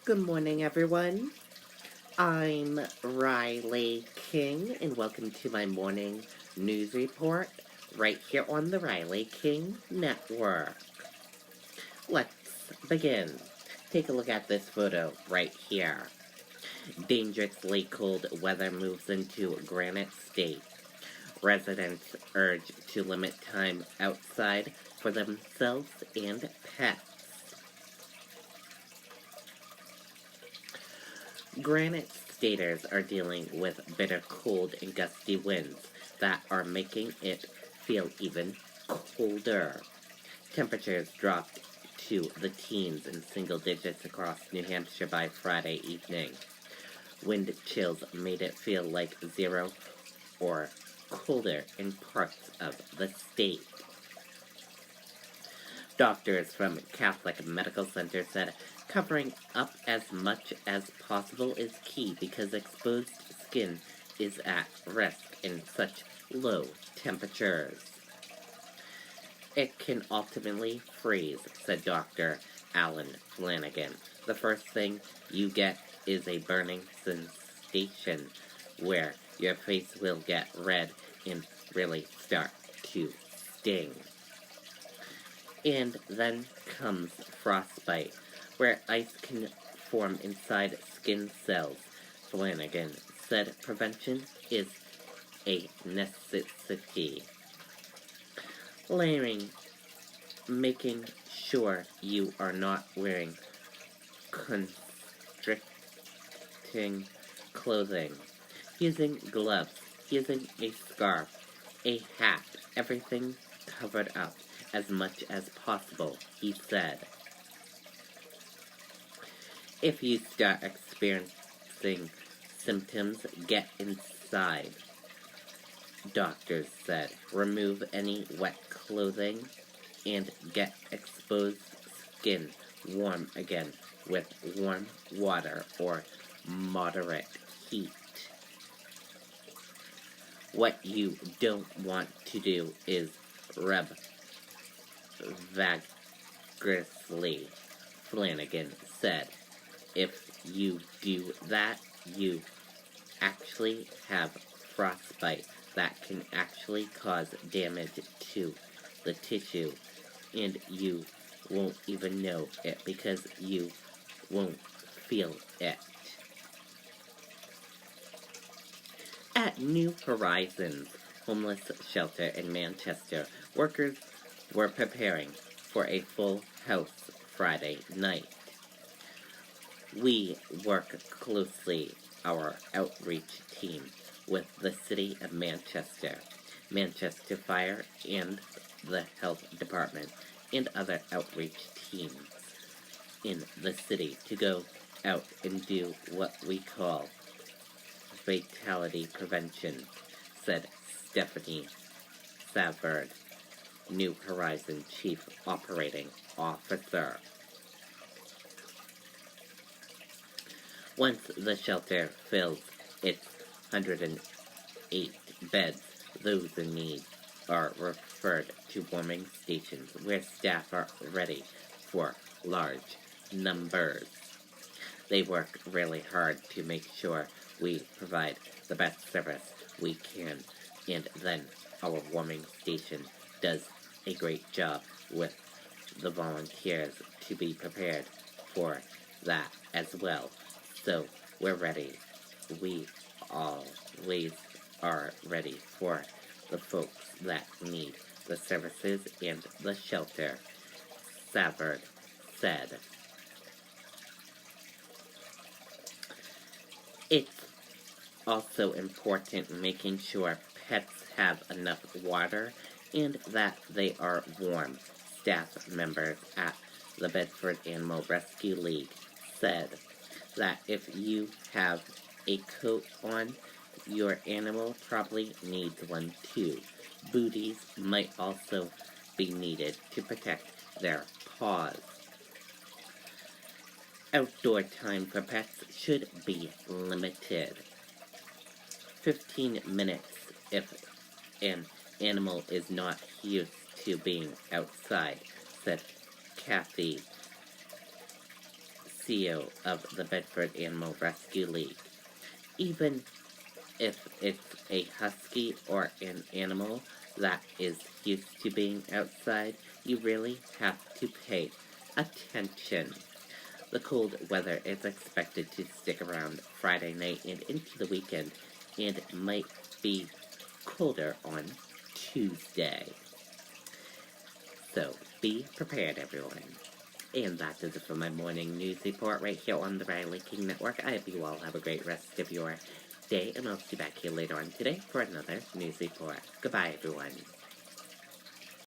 Good morning, everyone. I'm Riley King, and welcome to my morning news report right here on the Riley King Network. Let's begin. Take a look at this photo right here. Dangerously cold weather moves into Granite State. Residents urged to limit time outside for themselves and pets. Granite Staters are dealing with bitter cold and gusty winds that are making it feel even colder. Temperatures dropped to the teens and single digits across New Hampshire by Friday evening. Wind chills made it feel like 0 or colder in parts of the state. Doctors from Catholic Medical Center said covering up as much as possible is key because exposed skin is at risk in such low temperatures. It can ultimately freeze, said Dr. Alan Flanagan. The first thing you get is a burning sensation where your face will get red and really start to sting. And then comes frostbite, where ice can form inside skin cells. Flanagan said prevention is a necessity. Layering, making sure you are not wearing constricting clothing, using gloves, using a scarf, a hat, everything covered up as much as possible, he said. If you start experiencing symptoms, get inside, doctors said. Remove any wet clothing and get exposed skin warm again with warm water or moderate heat. What you don't want to do is rub vigorously, Flanagan said. If you do that, you actually have frostbite that can actually cause damage to the tissue, and you won't even know it because you won't feel it. At New Horizons homeless shelter in Manchester, workers were preparing for a full house Friday night. We work closely, our outreach team, with the City of Manchester, Manchester Fire, and the Health Department, and other outreach teams in the city to go out and do what we call fatality prevention, said Stephanie Savard, New Horizon Chief Operating Officer. Once the shelter fills its 108 beds, those in need are referred to warming stations where staff are ready for large numbers. They work really hard to make sure we provide the best service we can, and then our warming station does a great job with the volunteers to be prepared for that as well. So we're ready. We always are ready for the folks that need the services and the shelter, Savard said. It's also important making sure pets have enough water and that they are warm, staff members at the Bedford Animal Rescue League said that if you have a coat on, your animal probably needs one too. Booties might also be needed to protect their paws. Outdoor time for pets should be limited. 15 minutes if an animal is not used to being outside, said Kathy CEO of the Bedford Animal Rescue League. Even if it's a husky or an animal that is used to being outside, you really have to pay attention. The cold weather is expected to stick around Friday night and into the weekend, and might be colder on Tuesday. So, be prepared, everyone. And that does it for my morning news report right here on the Riley King Network. I hope you all have a great rest of your day, and I'll see you back here later on today for another news report. Goodbye, everyone.